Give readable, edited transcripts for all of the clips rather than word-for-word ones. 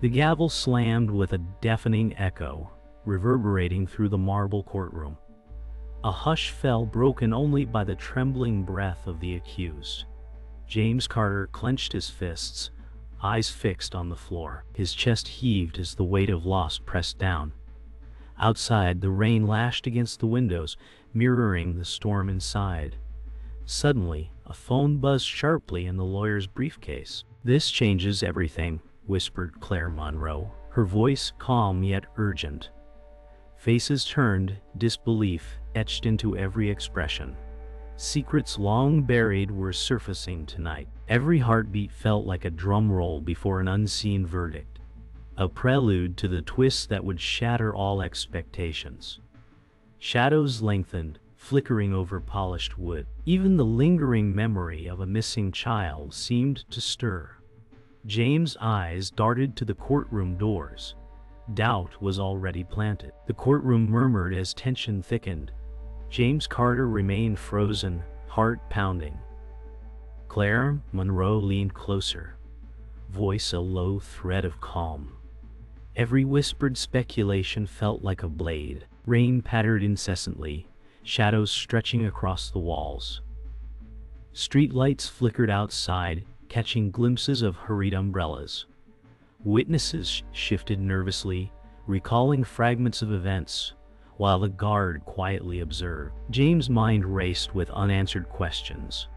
The gavel slammed with a deafening echo, reverberating through the marble courtroom. A hush fell, broken only by the trembling breath of the accused. James Carter clenched his fists, eyes fixed on the floor. His chest heaved as the weight of loss pressed down. Outside, the rain lashed against the windows, mirroring the storm inside. Suddenly, a phone buzzed sharply in the lawyer's briefcase. "This changes everything," whispered Claire Monroe, her voice calm yet urgent. Faces turned, disbelief etched into every expression. Secrets long buried were surfacing tonight. Every heartbeat felt like a drum roll before an unseen verdict, a prelude to the twist that would shatter all expectations. Shadows lengthened, flickering over polished wood. Even the lingering memory of a missing child seemed to stir. James' eyes darted to the courtroom doors. Doubt was already planted. The courtroom murmured as tension thickened. James Carter remained frozen, heart pounding. Claire Monroe leaned closer, voice a low thread of calm. Every whispered speculation felt like a blade. Rain pattered incessantly, shadows stretching across the walls. Streetlights flickered outside, catching glimpses of hurried umbrellas. Witnesses shifted nervously, recalling fragments of events, while the guard quietly observed. James' mind raced with unanswered questions.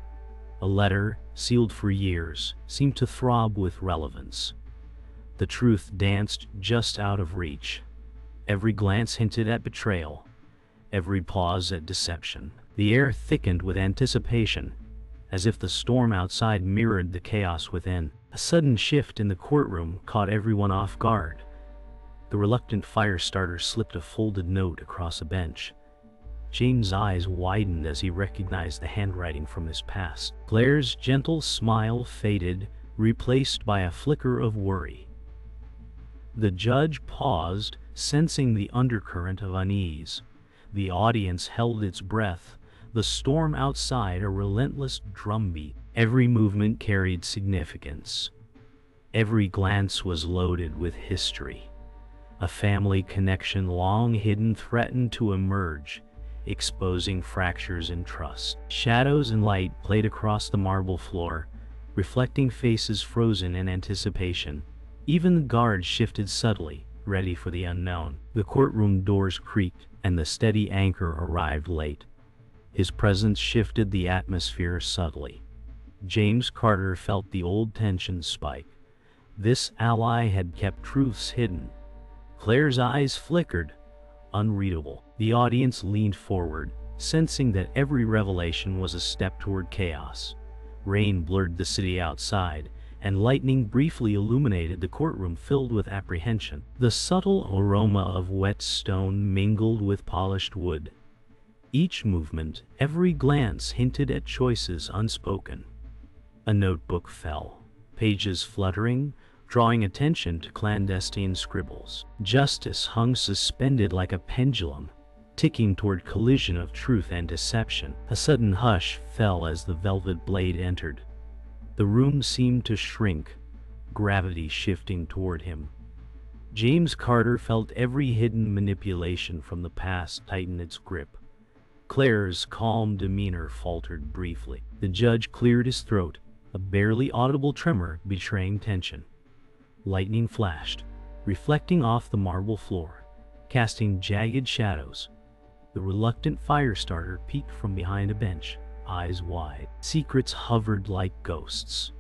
A letter, sealed for years, seemed to throb with relevance. The truth danced just out of reach. Every glance hinted at betrayal, every pause at deception. The air thickened with anticipation, as if the storm outside mirrored the chaos within. A sudden shift in the courtroom caught everyone off guard. The reluctant fire starter slipped a folded note across a bench. James' eyes widened as he recognized the handwriting from his past. Claire's gentle smile faded, replaced by a flicker of worry. The judge paused, sensing the undercurrent of unease. The audience held its breath, the storm outside a relentless drumbeat. Every movement carried significance. Every glance was loaded with history. A family connection long hidden threatened to emerge, exposing fractures in trust. Shadows and light played across the marble floor, reflecting faces frozen in anticipation. Even the guards shifted subtly, ready for the unknown. The courtroom doors creaked, and the steady anchor arrived late. His presence shifted the atmosphere subtly. James Carter felt the old tension spike. This ally had kept truths hidden. Claire's eyes flickered, unreadable. The audience leaned forward, sensing that every revelation was a step toward chaos. Rain blurred the city outside, and lightning briefly illuminated the courtroom filled with apprehension. The subtle aroma of wet stone mingled with polished wood. Each movement, every glance hinted at choices unspoken. A notebook fell, pages fluttering, drawing attention to clandestine scribbles. Justice hung suspended like a pendulum, ticking toward collision of truth and deception. A sudden hush fell as the velvet blade entered. The room seemed to shrink, gravity shifting toward him. James Carter felt every hidden manipulation from the past tighten its grip. Claire's calm demeanor faltered briefly. The judge cleared his throat, a barely audible tremor betraying tension. Lightning flashed, reflecting off the marble floor, casting jagged shadows. The reluctant fire starter peeked from behind a bench, eyes wide. Secrets hovered like ghosts.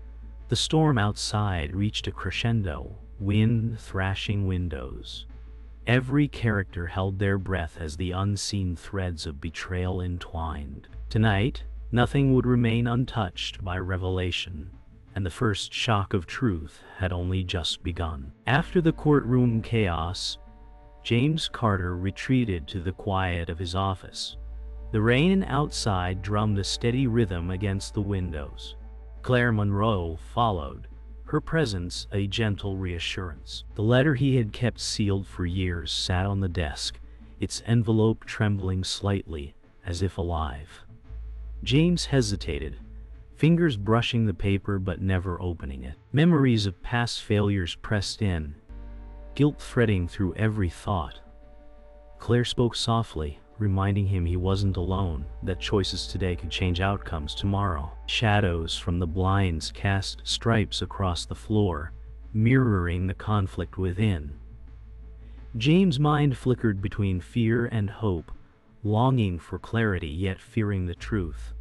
The storm outside reached a crescendo, wind thrashing windows. Every character held their breath as the unseen threads of betrayal entwined. Tonight, nothing would remain untouched by revelation, and the first shock of truth had only just begun. After the courtroom chaos, James Carter retreated to the quiet of his office. The rain outside drummed a steady rhythm against the windows. Claire Monroe followed, her presence a gentle reassurance. The letter he had kept sealed for years sat on the desk, its envelope trembling slightly, as if alive. James hesitated, fingers brushing the paper but never opening it. Memories of past failures pressed in, guilt threading through every thought. Claire spoke softly, reminding him he wasn't alone, that choices today could change outcomes tomorrow. Shadows from the blinds cast stripes across the floor, mirroring the conflict within. James' mind flickered between fear and hope, longing for clarity yet fearing the truth.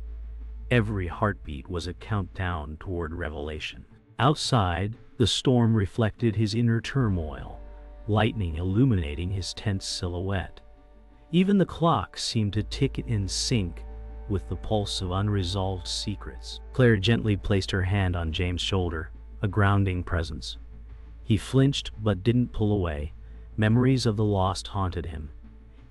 Every heartbeat was a countdown toward revelation. Outside, the storm reflected his inner turmoil, lightning illuminating his tense silhouette. Even the clock seemed to tick in sync with the pulse of unresolved secrets. Claire gently placed her hand on James' shoulder, a grounding presence. He flinched but didn't pull away. Memories of the lost haunted him,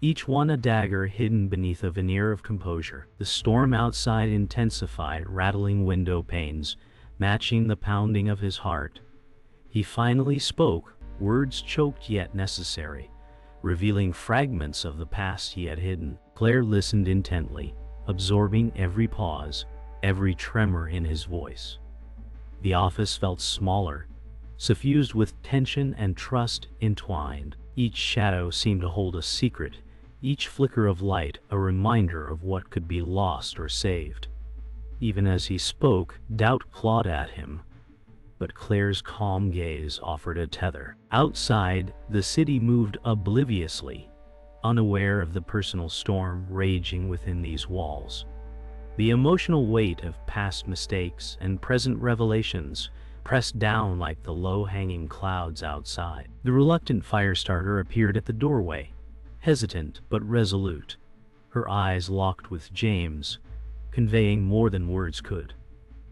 each one a dagger hidden beneath a veneer of composure. The storm outside intensified, rattling window panes, matching the pounding of his heart. He finally spoke, words choked yet necessary, revealing fragments of the past he had hidden. Claire listened intently, absorbing every pause, every tremor in his voice. The office felt smaller, suffused with tension and trust entwined. Each shadow seemed to hold a secret, each flicker of light a reminder of what could be lost or saved. Even as he spoke, doubt clawed at him, but Claire's calm gaze offered a tether. Outside, the city moved obliviously, unaware of the personal storm raging within these walls. The emotional weight of past mistakes and present revelations pressed down like the low-hanging clouds outside. The reluctant firestarter appeared at the doorway, hesitant but resolute, her eyes locked with James, conveying more than words could.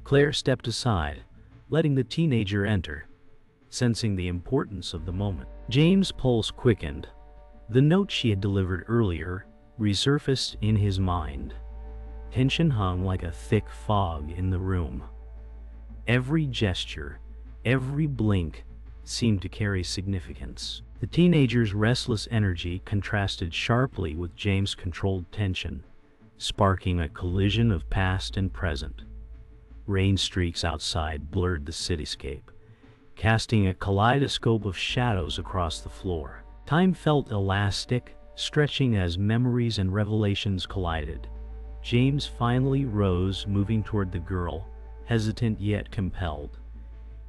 Claire stepped aside, letting the teenager enter, sensing the importance of the moment. James' pulse quickened. The note she had delivered earlier resurfaced in his mind. Tension hung like a thick fog in the room. Every gesture, every blink seemed to carry significance. The teenager's restless energy contrasted sharply with James' controlled tension, sparking a collision of past and present. Rain streaks outside blurred the cityscape, casting a kaleidoscope of shadows across the floor. Time felt elastic, stretching as memories and revelations collided. James finally rose, moving toward the girl, hesitant yet compelled.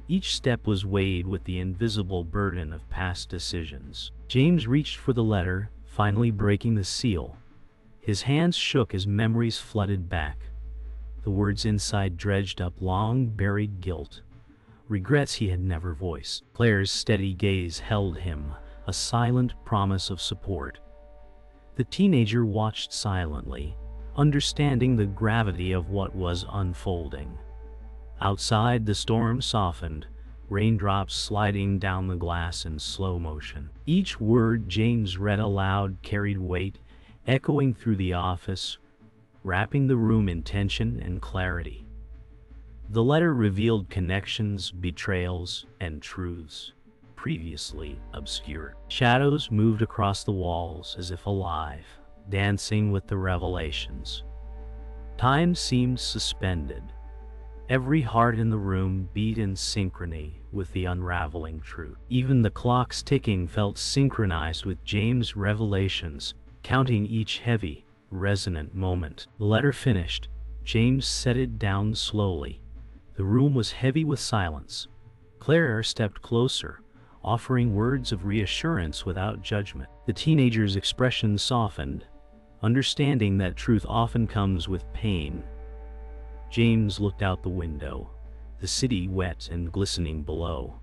Each step was weighed with the invisible burden of past decisions. James reached for the letter, finally breaking the seal. His hands shook as memories flooded back. The words inside dredged up long-buried guilt, regrets he had never voiced. Claire's steady gaze held him, a silent promise of support. The teenager watched silently, understanding the gravity of what was unfolding. Outside, the storm softened, raindrops sliding down the glass in slow motion. Each word James read aloud carried weight, echoing through the office, wrapping the room in tension and clarity. The letter revealed connections, betrayals, and truths previously obscured. Shadows moved across the walls as if alive, dancing with the revelations. Time seemed suspended. Every heart in the room beat in synchrony with the unraveling truth. Even the clock's ticking felt synchronized with James' revelations, counting each heavy, resonant moment. The letter finished, James set it down slowly. The room was heavy with silence. Claire stepped closer, offering words of reassurance without judgment. The teenager's expression softened, understanding that truth often comes with pain. James looked out the window, the city wet and glistening below.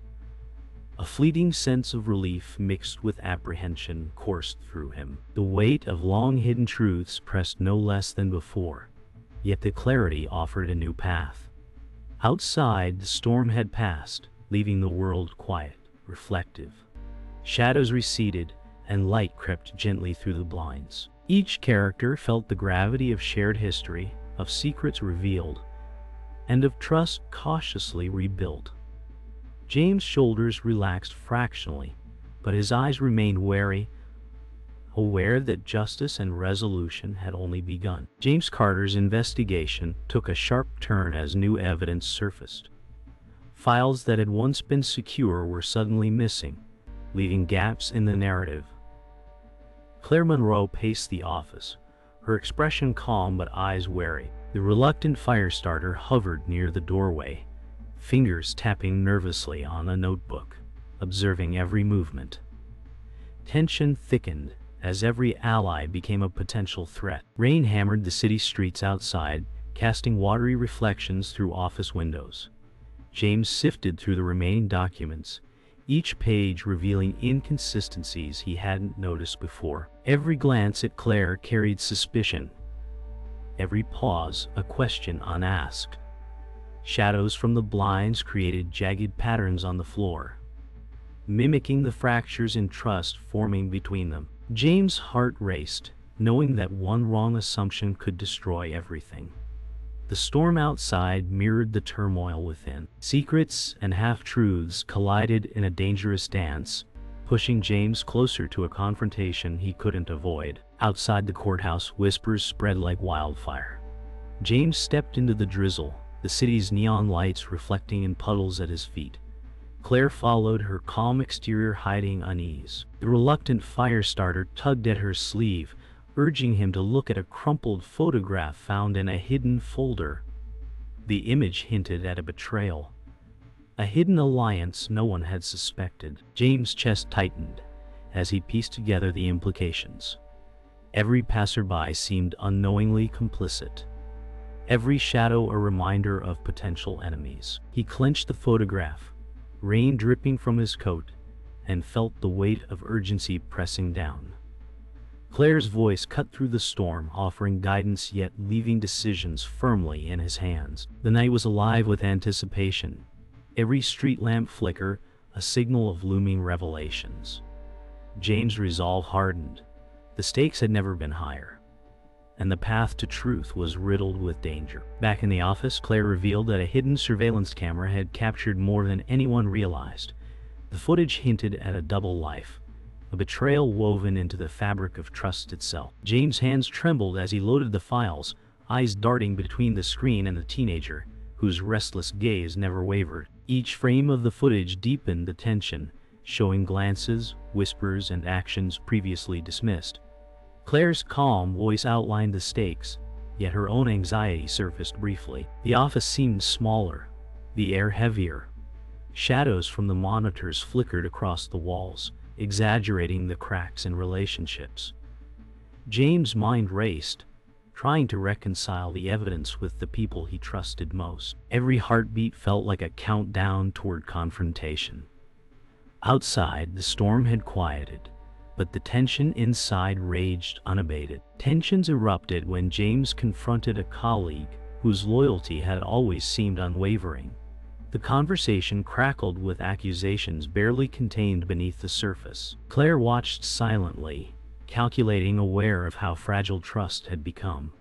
A fleeting sense of relief mixed with apprehension coursed through him. The weight of long-hidden truths pressed no less than before, yet the clarity offered a new path. Outside, the storm had passed, leaving the world quiet, reflective. Shadows receded, and light crept gently through the blinds. Each character felt the gravity of shared history, of secrets revealed, and of trust cautiously rebuilt. James' shoulders relaxed fractionally, but his eyes remained wary, aware that justice and resolution had only begun. James Carter's investigation took a sharp turn as new evidence surfaced. Files that had once been secure were suddenly missing, leaving gaps in the narrative. Claire Monroe paced the office, her expression calm but eyes wary. The reluctant firestarter hovered near the doorway, fingers tapping nervously on a notebook, observing every movement. Tension thickened as every ally became a potential threat. Rain hammered the city streets outside, casting watery reflections through office windows. James sifted through the remaining documents, each page revealing inconsistencies he hadn't noticed before. Every glance at Claire carried suspicion. Every pause, a question unasked. Shadows from the blinds created jagged patterns on the floor, mimicking the fractures in trust forming between them. James' heart raced, knowing that one wrong assumption could destroy everything. The storm outside mirrored the turmoil within. Secrets and half-truths collided in a dangerous dance, pushing James closer to a confrontation he couldn't avoid. Outside the courthouse, whispers spread like wildfire. James stepped into the drizzle, the city's neon lights reflecting in puddles at his feet. Claire followed, her calm exterior hiding unease. The reluctant firestarter tugged at her sleeve, urging him to look at a crumpled photograph found in a hidden folder. The image hinted at a betrayal, a hidden alliance no one had suspected. James' chest tightened as he pieced together the implications. Every passerby seemed unknowingly complicit, every shadow a reminder of potential enemies. He clenched the photograph, rain dripping from his coat, and felt the weight of urgency pressing down. Claire's voice cut through the storm, offering guidance yet leaving decisions firmly in his hands. The night was alive with anticipation. Every street lamp flicker, a signal of looming revelations. James' resolve hardened. The stakes had never been higher, and the path to truth was riddled with danger. Back in the office, Claire revealed that a hidden surveillance camera had captured more than anyone realized. The footage hinted at a double life, a betrayal woven into the fabric of trust itself. James' hands trembled as he loaded the files, eyes darting between the screen and the teenager, whose restless gaze never wavered. Each frame of the footage deepened the tension, showing glances, whispers, and actions previously dismissed. Claire's calm voice outlined the stakes, yet her own anxiety surfaced briefly. The office seemed smaller, the air heavier. Shadows from the monitors flickered across the walls, exaggerating the cracks in relationships. James' mind raced, trying to reconcile the evidence with the people he trusted most. Every heartbeat felt like a countdown toward confrontation. Outside, the storm had quieted, but the tension inside raged unabated. Tensions erupted when James confronted a colleague whose loyalty had always seemed unwavering. The conversation crackled with accusations barely contained beneath the surface. Claire watched silently, calculating, aware of how fragile trust had become.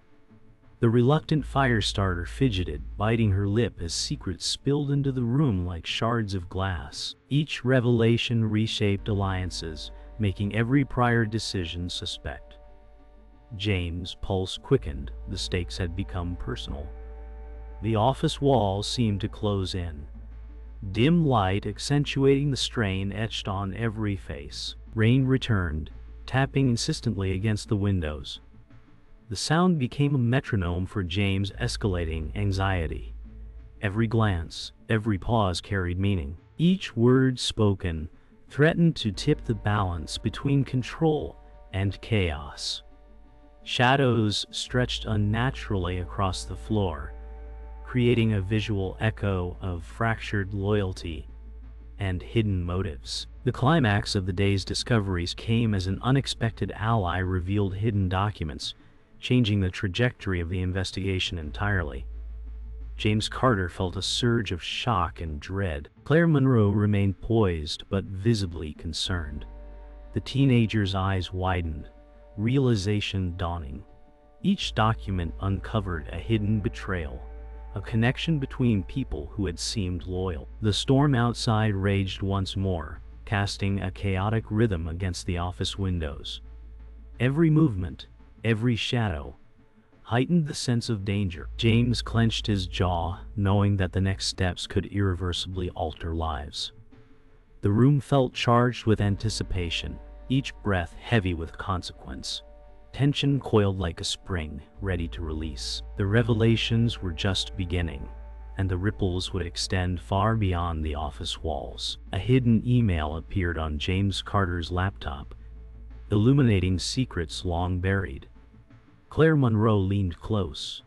The reluctant firestarter fidgeted, biting her lip as secrets spilled into the room like shards of glass. Each revelation reshaped alliances, making every prior decision suspect. James' pulse quickened. The stakes had become personal. The office walls seemed to close in, dim light accentuating the strain etched on every face. Rain returned, tapping insistently against the windows. The sound became a metronome for James' escalating anxiety. Every glance, every pause carried meaning. Each word spoken threatened to tip the balance between control and chaos. Shadows stretched unnaturally across the floor, creating a visual echo of fractured loyalty and hidden motives. The climax of the day's discoveries came as an unexpected ally revealed hidden documents, changing the trajectory of the investigation entirely. James Carter felt a surge of shock and dread. Claire Monroe remained poised but visibly concerned. The teenager's eyes widened, realization dawning. Each document uncovered a hidden betrayal, a connection between people who had seemed loyal. The storm outside raged once more, casting a chaotic rhythm against the office windows. Every movement, every shadow, heightened the sense of danger. James clenched his jaw, knowing that the next steps could irreversibly alter lives. The room felt charged with anticipation, each breath heavy with consequence. Tension coiled like a spring, ready to release. The revelations were just beginning, and the ripples would extend far beyond the office walls. A hidden email appeared on James Carter's laptop, illuminating secrets long buried. Claire Monroe leaned close,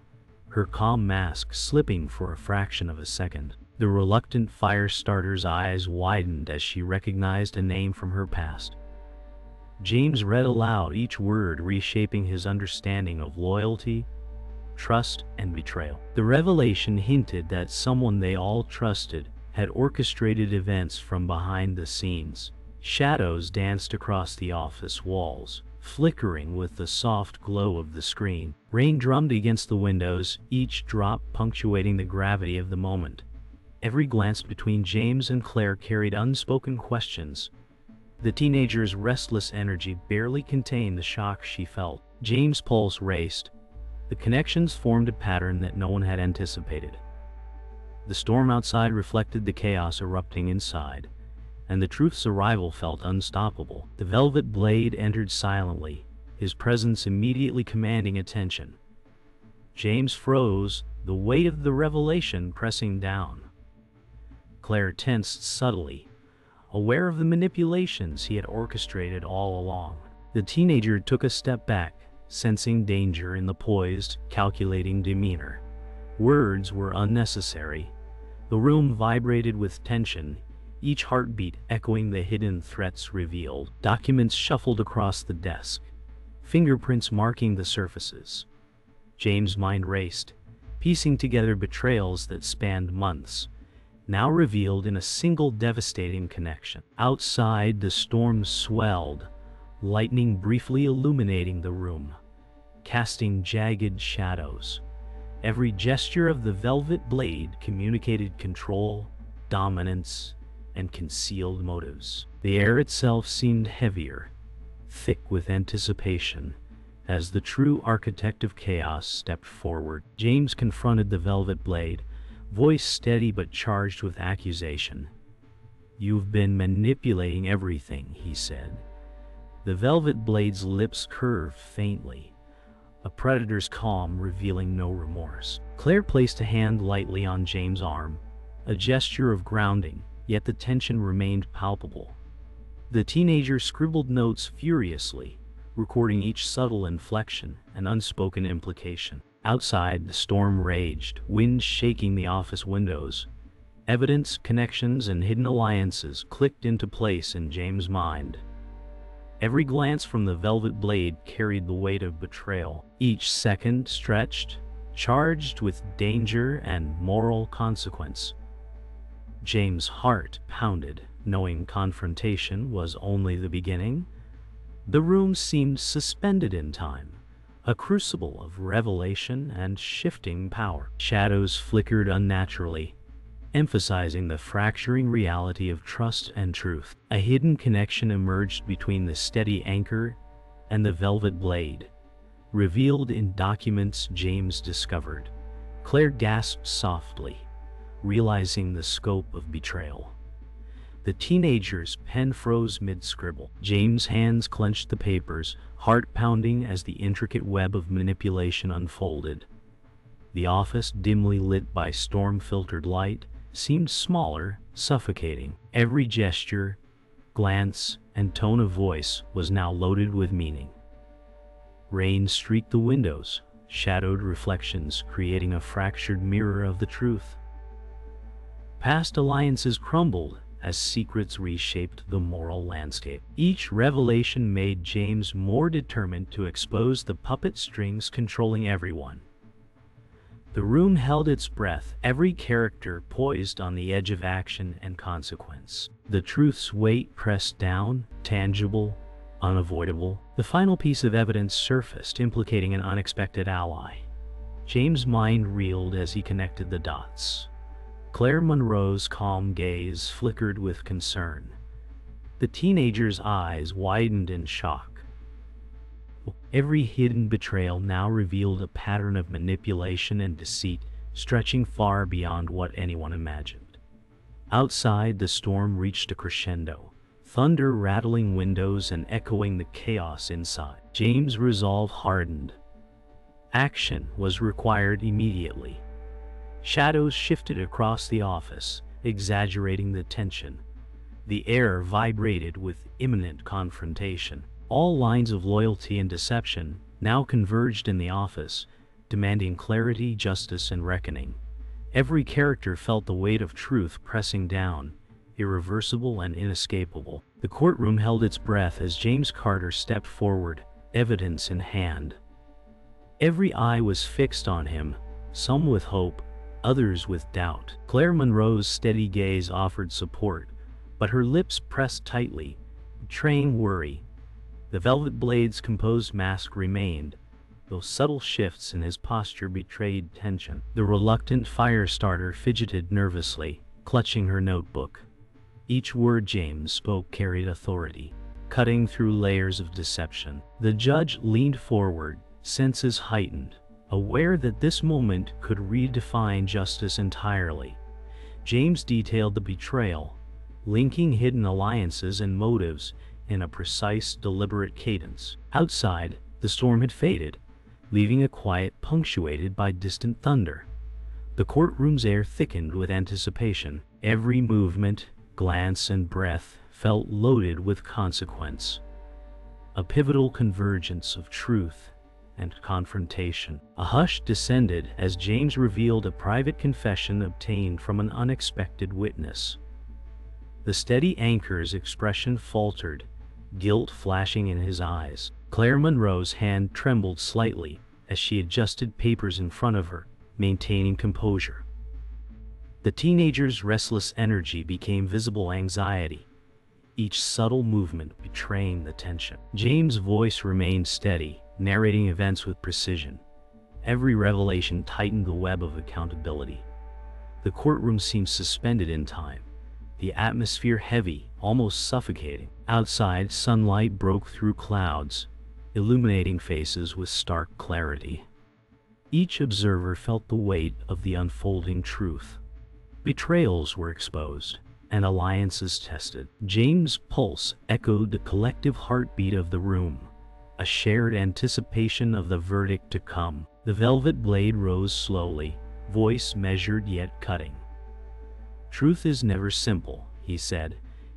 her calm mask slipping for a fraction of a second. The reluctant fire-starter's eyes widened as she recognized a name from her past. James read aloud, each word reshaping his understanding of loyalty, trust, and betrayal. The revelation hinted that someone they all trusted had orchestrated events from behind the scenes. Shadows danced across the office walls, flickering with the soft glow of the screen. Rain drummed against the windows, each drop punctuating the gravity of the moment. Every glance between James and Claire carried unspoken questions. The teenager's restless energy barely contained the shock she felt. James' pulse raced. The connections formed a pattern that no one had anticipated. The storm outside reflected the chaos erupting inside, and the truth's arrival felt unstoppable. The velvet blade entered silently, his presence immediately commanding attention. James froze, the weight of the revelation pressing down. Claire tensed subtly, aware of the manipulations he had orchestrated all along. The teenager took a step back, sensing danger in the poised, calculating demeanor. Words were unnecessary. The room vibrated with tension, each heartbeat echoing the hidden threats revealed. Documents shuffled across the desk, fingerprints marking the surfaces. James' mind raced, piecing together betrayals that spanned months, now revealed in a single devastating connection. Outside, the storm swelled, lightning briefly illuminating the room, casting jagged shadows. Every gesture of the velvet blade communicated control, dominance, and concealed motives. The air itself seemed heavier, thick with anticipation, as the true architect of chaos stepped forward. James confronted the velvet blade, voice steady but charged with accusation. "You've been manipulating everything," he said. The velvet blade's lips curved faintly, a predator's calm revealing no remorse. Claire placed a hand lightly on James' arm, a gesture of grounding, yet the tension remained palpable. The teenager scribbled notes furiously, recording each subtle inflection and unspoken implication. Outside, the storm raged, wind shaking the office windows. Evidence, connections, and hidden alliances clicked into place in James' mind. Every glance from the velvet blade carried the weight of betrayal, each second stretched, charged with danger and moral consequence. James' heart pounded, knowing confrontation was only the beginning. The room seemed suspended in time, a crucible of revelation and shifting power. Shadows flickered unnaturally, emphasizing the fracturing reality of trust and truth. A hidden connection emerged between the steady anchor and the velvet blade, revealed in documents James discovered. Claire gasped softly, realizing the scope of betrayal. The teenager's pen froze mid-scribble. James' hands clenched the papers, heart pounding as the intricate web of manipulation unfolded. The office, dimly lit by storm-filtered light, seemed smaller, suffocating. Every gesture, glance, and tone of voice was now loaded with meaning. Rain streaked the windows, shadowed reflections creating a fractured mirror of the truth. Past alliances crumbled as secrets reshaped the moral landscape. Each revelation made James more determined to expose the puppet strings controlling everyone. The room held its breath, every character poised on the edge of action and consequence. The truth's weight pressed down, tangible, unavoidable. The final piece of evidence surfaced, implicating an unexpected ally. James' mind reeled as he connected the dots. Claire Monroe's calm gaze flickered with concern. The teenager's eyes widened in shock. Every hidden betrayal now revealed a pattern of manipulation and deceit, stretching far beyond what anyone imagined. Outside, the storm reached a crescendo, thunder rattling windows and echoing the chaos inside. James' resolve hardened. Action was required immediately. Shadows shifted across the office, exaggerating the tension. The air vibrated with imminent confrontation. All lines of loyalty and deception now converged in the office, demanding clarity, justice, and reckoning. Every character felt the weight of truth pressing down, irreversible and inescapable. The courtroom held its breath as James Carter stepped forward, evidence in hand. Every eye was fixed on him, some with hope, others with doubt. Claire Monroe's steady gaze offered support, but her lips pressed tightly, betraying worry. The velvet blade's composed mask remained, though subtle shifts in his posture betrayed tension. The reluctant fire starter fidgeted nervously, clutching her notebook. Each word James spoke carried authority, cutting through layers of deception. The judge leaned forward, senses heightened, aware that this moment could redefine justice entirely. James detailed the betrayal, linking hidden alliances and motives in a precise, deliberate cadence. Outside, the storm had faded, leaving a quiet punctuated by distant thunder. The courtroom's air thickened with anticipation. Every movement, glance, and breath felt loaded with consequence. A pivotal convergence of truth and confrontation. A hush descended as James revealed a private confession obtained from an unexpected witness. The steady anchor's expression faltered, guilt flashing in his eyes. Claire Monroe's hand trembled slightly as she adjusted papers in front of her, maintaining composure. The teenager's restless energy became visible anxiety, each subtle movement betraying the tension. James' voice remained steady, narrating events with precision. Every revelation tightened the web of accountability. The courtroom seemed suspended in time, the atmosphere heavy, almost suffocating. Outside, sunlight broke through clouds, illuminating faces with stark clarity. Each observer felt the weight of the unfolding truth. Betrayals were exposed, and alliances tested. James' pulse echoed the collective heartbeat of the room, a shared anticipation of the verdict to come. The velvet blade rose slowly, voice measured yet cutting. "Truth is never simple," he said,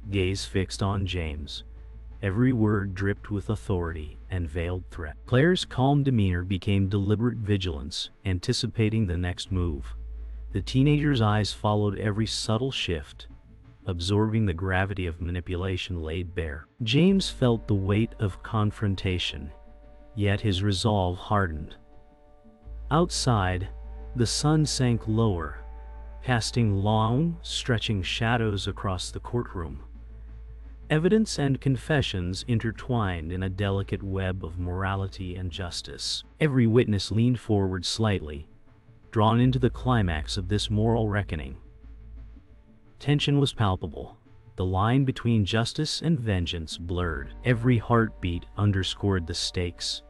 gaze fixed on James. Every word dripped with authority and veiled threat. Claire's calm demeanor became deliberate vigilance, anticipating the next move. The teenager's eyes followed every subtle shift, absorbing the gravity of manipulation laid bare. James felt the weight of confrontation, yet his resolve hardened. Outside, the sun sank lower, casting long, stretching shadows across the courtroom. Evidence and confessions intertwined in a delicate web of morality and justice. Every witness leaned forward slightly, drawn into the climax of this moral reckoning. Tension was palpable. The line between justice and vengeance blurred. Every heartbeat underscored the stakes,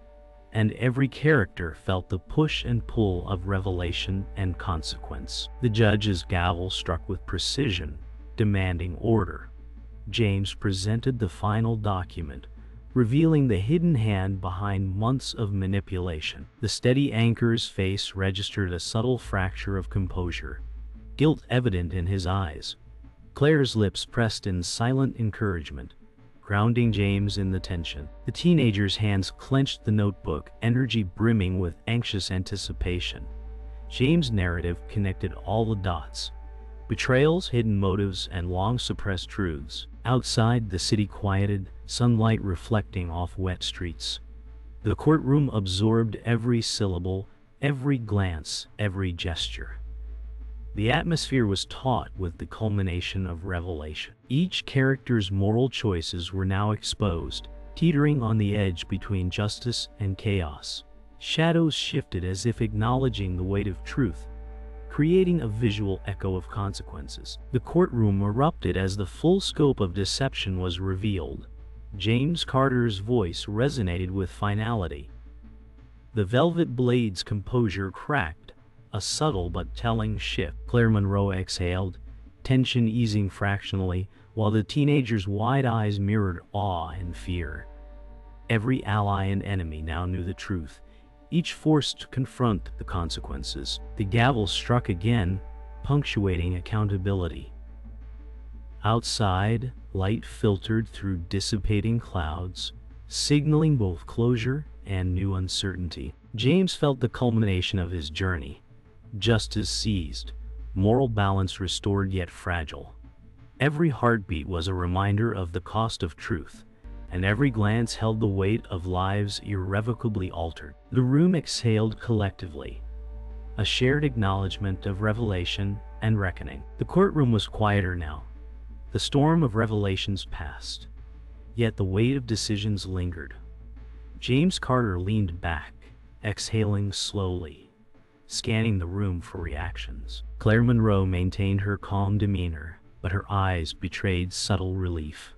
and every character felt the push and pull of revelation and consequence. The judge's gavel struck with precision, demanding order. James presented the final document, revealing the hidden hand behind months of manipulation. The steady anchor's face registered a subtle fracture of composure, guilt evident in his eyes. Claire's lips pressed in silent encouragement, grounding James in the tension. The teenager's hands clenched the notebook, energy brimming with anxious anticipation. James' narrative connected all the dots. Betrayals, hidden motives, and long-suppressed truths. Outside, the city quieted, sunlight reflecting off wet streets. The courtroom absorbed every syllable, every glance, every gesture. The atmosphere was taut with the culmination of revelation. Each character's moral choices were now exposed, teetering on the edge between justice and chaos. Shadows shifted as if acknowledging the weight of truth, creating a visual echo of consequences. The courtroom erupted as the full scope of deception was revealed. James Carter's voice resonated with finality. The velvet blade's composure cracked, a subtle but telling shift. Claire Monroe exhaled, tension easing fractionally, while the teenager's wide eyes mirrored awe and fear. Every ally and enemy now knew the truth, each forced to confront the consequences. The gavel struck again, punctuating accountability. Outside, light filtered through dissipating clouds, signaling both closure and new uncertainty. James felt the culmination of his journey. Justice seized, moral balance restored yet fragile. Every heartbeat was a reminder of the cost of truth, and every glance held the weight of lives irrevocably altered. The room exhaled collectively, a shared acknowledgement of revelation and reckoning. The courtroom was quieter now. The storm of revelations passed, yet the weight of decisions lingered. James Carter leaned back, exhaling slowly, scanning the room for reactions. Claire Monroe maintained her calm demeanor, but her eyes betrayed subtle relief.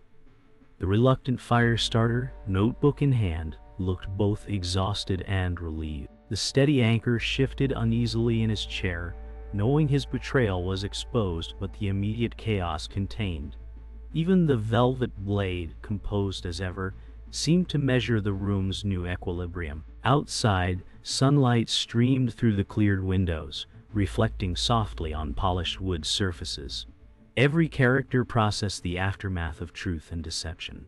The reluctant fire starter, notebook in hand, looked both exhausted and relieved. The steady anchor shifted uneasily in his chair, knowing his betrayal was exposed but the immediate chaos contained. Even the velvet blade, composed as ever, seemed to measure the room's new equilibrium. Outside, sunlight streamed through the cleared windows, reflecting softly on polished wood surfaces. Every character processed the aftermath of truth and deception.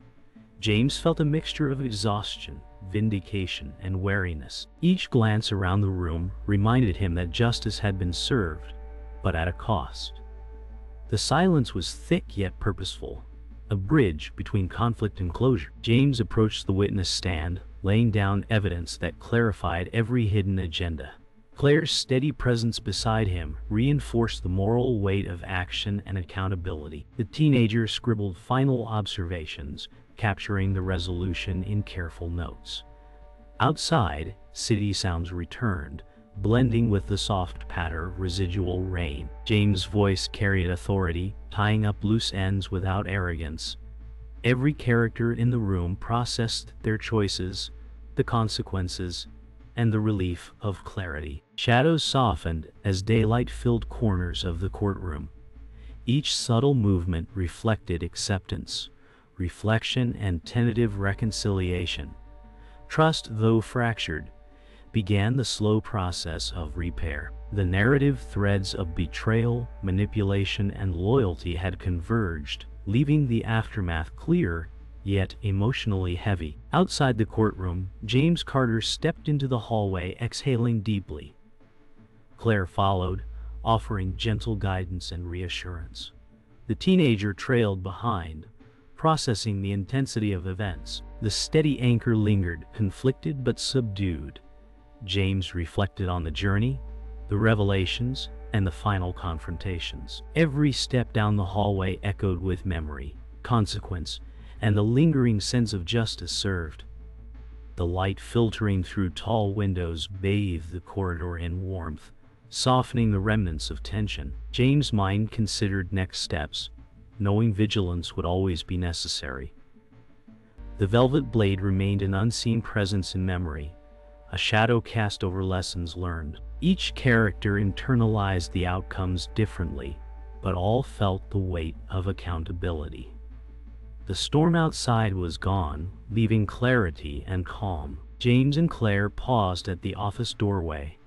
James felt a mixture of exhaustion, vindication, and wariness. Each glance around the room reminded him that justice had been served, but at a cost. The silence was thick yet purposeful, a bridge between conflict and closure. James approached the witness stand, laying down evidence that clarified every hidden agenda. Claire's steady presence beside him reinforced the moral weight of action and accountability. The teenager scribbled final observations, capturing the resolution in careful notes. Outside, city sounds returned, blending with the soft patter of residual rain. James' voice carried authority, tying up loose ends without arrogance. Every character in the room processed their choices, the consequences, and the relief of clarity. Shadows softened as daylight filled corners of the courtroom. Each subtle movement reflected acceptance, reflection, and tentative reconciliation. Trust, though fractured, began the slow process of repair. The narrative threads of betrayal, manipulation, and loyalty had converged, leaving the aftermath clear, yet emotionally heavy. Outside the courtroom, James Carter stepped into the hallway, exhaling deeply. Claire followed, offering gentle guidance and reassurance. The teenager trailed behind, processing the intensity of events. The steady anchor lingered, conflicted but subdued. James reflected on the journey, the revelations, and the final confrontations. Every step down the hallway echoed with memory, consequence, and the lingering sense of justice served. The light filtering through tall windows bathed the corridor in warmth, softening the remnants of tension. James' mind considered next steps, knowing vigilance would always be necessary. The velvet blade remained an unseen presence in memory, a shadow cast over lessons learned. Each character internalized the outcomes differently, but all felt the weight of accountability. The storm outside was gone, leaving clarity and calm. James and Claire paused at the office doorway,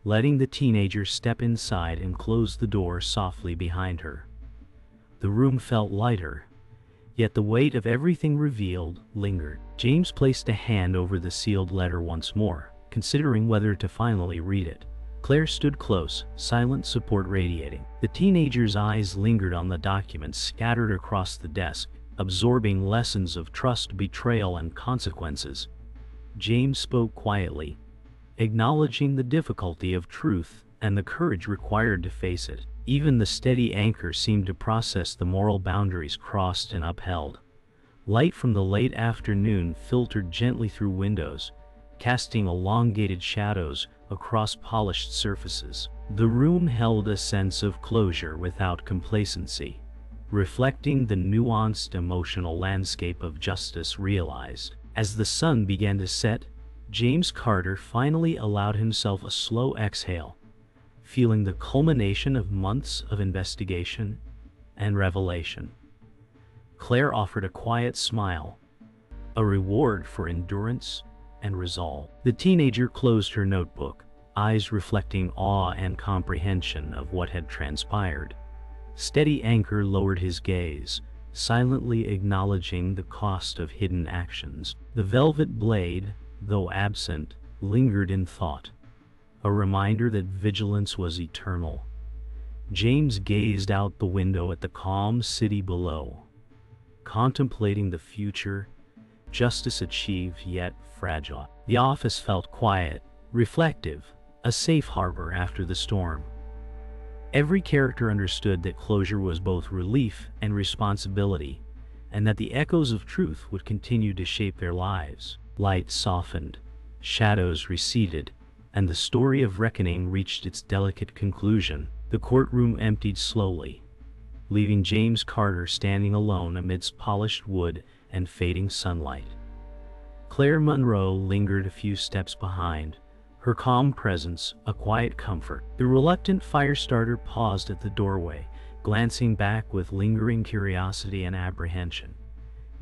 letting the teenager step inside and close the door softly behind her. The room felt lighter, yet the weight of everything revealed lingered. James placed a hand over the sealed letter once more, considering whether to finally read it. Claire stood close, silent support radiating. The teenager's eyes lingered on the documents scattered across the desk, absorbing lessons of trust, betrayal, and consequences. James spoke quietly, acknowledging the difficulty of truth and the courage required to face it. Even the steady anchor seemed to process the moral boundaries crossed and upheld. Light from the late afternoon filtered gently through windows, casting elongated shadows across polished surfaces. The room held a sense of closure without complacency, reflecting the nuanced emotional landscape of justice realized. As the sun began to set, James Carter finally allowed himself a slow exhale, feeling the culmination of months of investigation and revelation. Claire offered a quiet smile, a reward for endurance and resolve. The teenager closed her notebook, eyes reflecting awe and comprehension of what had transpired. Steady Anchor lowered his gaze, silently acknowledging the cost of hidden actions. The velvet blade, though absent, lingered in thought, a reminder that vigilance was eternal. James gazed out the window at the calm city below, contemplating the future, justice achieved yet fragile. The office felt quiet, reflective, a safe harbor after the storm. Every character understood that closure was both relief and responsibility, and that the echoes of truth would continue to shape their lives. Light softened, shadows receded, and the story of reckoning reached its delicate conclusion. The courtroom emptied slowly, leaving James Carter standing alone amidst polished wood and fading sunlight. Claire Monroe lingered a few steps behind, her calm presence a quiet comfort. The reluctant firestarter paused at the doorway, glancing back with lingering curiosity and apprehension.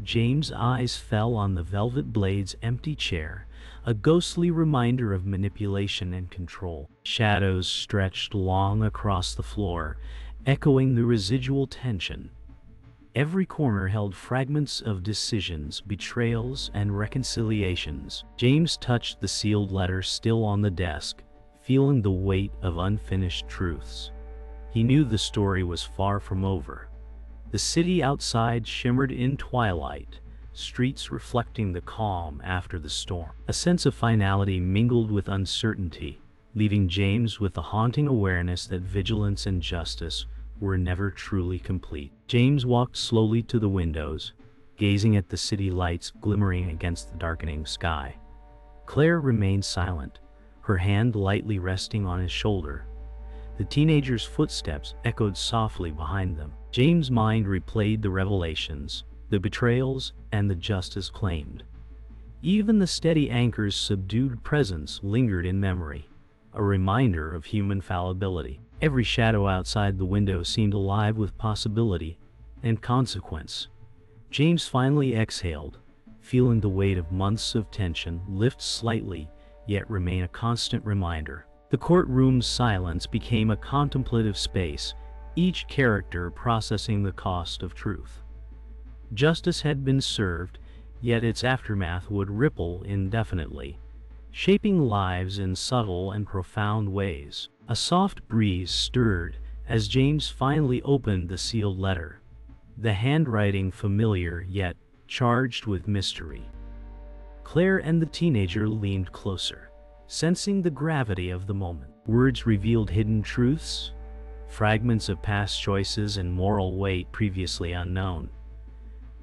James' eyes fell on the velvet blade's empty chair, a ghostly reminder of manipulation and control. Shadows stretched long across the floor, echoing the residual tension. Every corner held fragments of decisions, betrayals, and reconciliations. James touched the sealed letter still on the desk, feeling the weight of unfinished truths. He knew the story was far from over. The city outside shimmered in twilight, streets reflecting the calm after the storm. A sense of finality mingled with uncertainty, leaving James with the haunting awareness that vigilance and justice were never truly complete. James walked slowly to the windows, gazing at the city lights glimmering against the darkening sky. Claire remained silent, her hand lightly resting on his shoulder. The teenager's footsteps echoed softly behind them. James' mind replayed the revelations, the betrayals, and the justice claimed. Even the steady Anchor's subdued presence lingered in memory, a reminder of human fallibility. Every shadow outside the window seemed alive with possibility and consequence. James finally exhaled, feeling the weight of months of tension lift slightly, yet remain a constant reminder. The courtroom's silence became a contemplative space, each character processing the cost of truth. Justice had been served, yet its aftermath would ripple indefinitely, shaping lives in subtle and profound ways. A soft breeze stirred as James finally opened the sealed letter, the handwriting familiar yet charged with mystery. Claire and the teenager leaned closer, sensing the gravity of the moment. Words revealed hidden truths, fragments of past choices and moral weight previously unknown.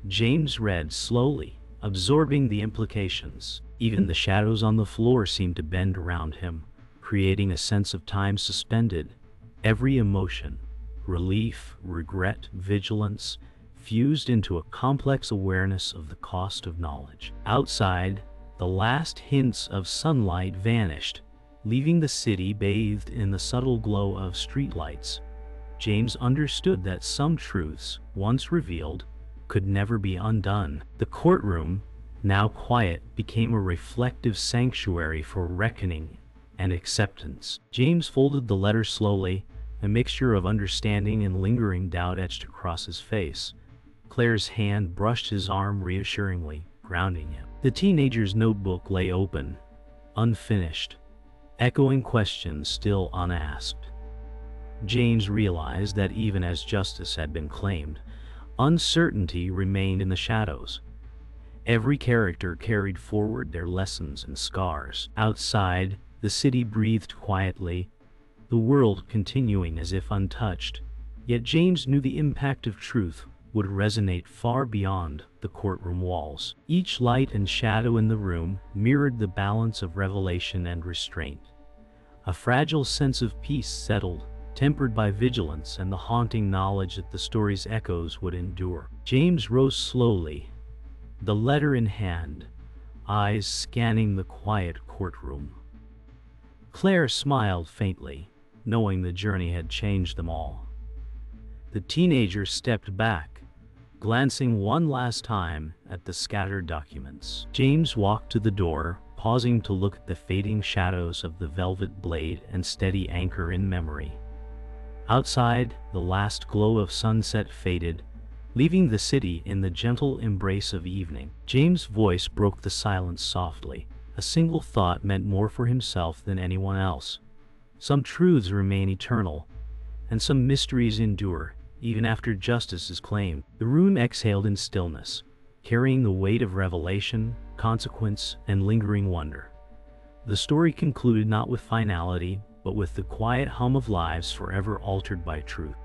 James read slowly, absorbing the implications. Even the shadows on the floor seemed to bend around him, creating a sense of time suspended. Every emotion, relief, regret, vigilance, fused into a complex awareness of the cost of knowledge. Outside, the last hints of sunlight vanished, leaving the city bathed in the subtle glow of streetlights. James understood that some truths, once revealed, could never be undone. The courtroom, now quiet, became a reflective sanctuary for reckoning and acceptance. James folded the letter slowly, a mixture of understanding and lingering doubt etched across his face. Claire's hand brushed his arm reassuringly, grounding him. The teenager's notebook lay open, unfinished, echoing questions still unasked. James realized that even as justice had been claimed, uncertainty remained in the shadows. Every character carried forward their lessons and scars. Outside, the city breathed quietly, the world continuing as if untouched. Yet James knew the impact of truth would resonate far beyond the courtroom walls. Each light and shadow in the room mirrored the balance of revelation and restraint. A fragile sense of peace settled, tempered by vigilance and the haunting knowledge that the story's echoes would endure. James rose slowly, the letter in hand, eyes scanning the quiet courtroom. Claire smiled faintly, knowing the journey had changed them all. The teenager stepped back, glancing one last time at the scattered documents. James walked to the door, pausing to look at the fading shadows of the velvet blade and steady anchor in memory. Outside, the last glow of sunset faded, leaving the city in the gentle embrace of evening. James' voice broke the silence softly. A single thought meant more for himself than anyone else. Some truths remain eternal, and some mysteries endure, even after justice is claimed. The room exhaled in stillness, carrying the weight of revelation, consequence, and lingering wonder. The story concluded not with finality, but with the quiet hum of lives forever altered by truth.